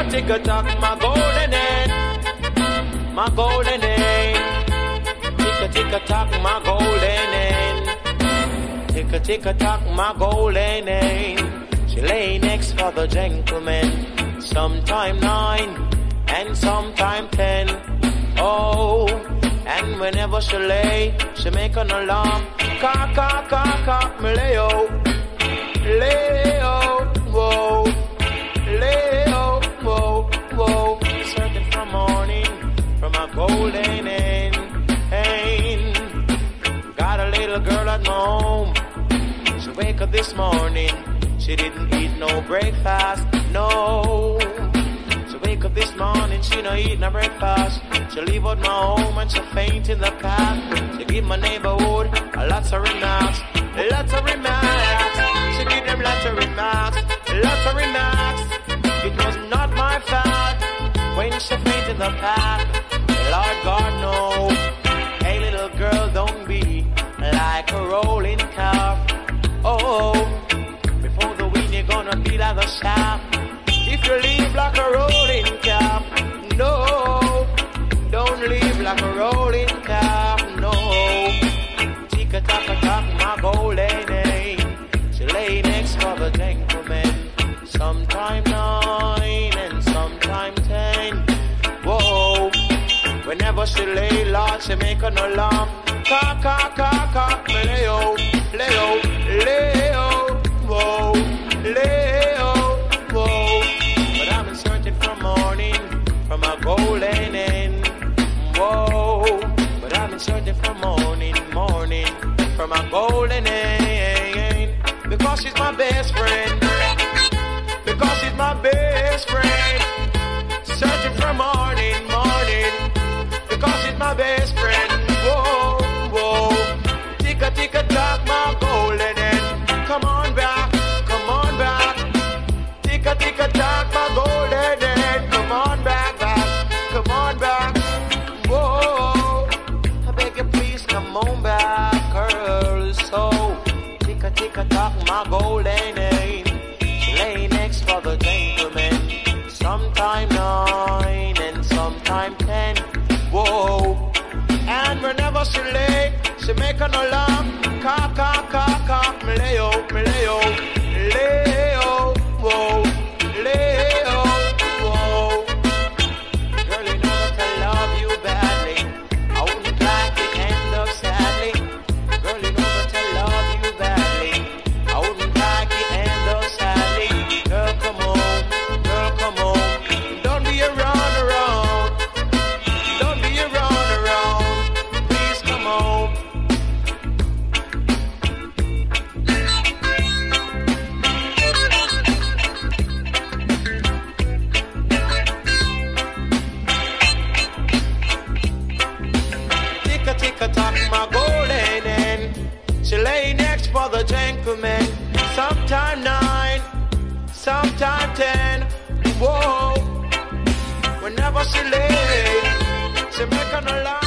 tick-a-tock, my golden hen, my golden hen. Tick-a-tick-a-tock, my golden hen. Tick-a-tick-a-tock, my golden hen. She lay next for the gentleman, sometime 9 and sometime 10. Oh, and whenever she lay, she make an alarm. Cock, cock, cock, cock, me lay-o, lay-o, whoa, lay-o, whoa, whoa. Searching for morning from a golden hen. Got a little girl at my home. She wake up this morning, she didn't eat no breakfast, no. She wake up this morning, she no eat no breakfast. She leave out my home and she faint in the path. She give my neighborhood a lots of remarks, lots of remarks. She give them lots of remarks, lots of remarks. It was not my fault when she faint in the path. Lord God know. Hey little girl, don't be like a rolling car. Oh, before the wind you're gonna be like a shaft. If you leave like a rolling car, no, don't leave like a rolling car, no. Tick-a-tock-a-tock, my golden hen. She lay next for the gentleman, sometime 9 and sometime 10. Whoa, whenever she lay, Lord, she make an alarm. Cock, cock, cock, cock, me lay-o, lay-o, lay-o, whoa, lay-o, whoa. But I'm in searching for morning from a golden hen. Whoa, but I'm in searching for morning, morning from a golden hen. Because she's my best friend, because she's my best friend. Searching for morning, morning, because she's my best friend. Whoa, whoa, tick-a-tick-a-tock, my golden hen. Come on back, come on back. Tick-a-tick-a-tock, my golden hen. Come on back, back, come on back. Whoa, I beg you please come on back, girl. So, tick-a-tick-a-tock, my golden hen. She lay next for the gentleman, sometime 9 and sometime 10. Whoa, and whenever she lay, she make an alarm. Cock, cock, cock, cock, me lay-o, lay-o, whoa, lay-o, whoa. Girl, you know that I love you badly. I wouldn't like it end up sadly. Girl, you know that I love you badly. I wouldn't like it end up sadly. Girl, come home, girl, come home. Don't be around, don't be around. Please come home. Tick-a-tick-a-tock, my golden hen. She lay next for the gentleman, sometime 9, sometime 10. Whoa, whenever she lay, she make an alarm.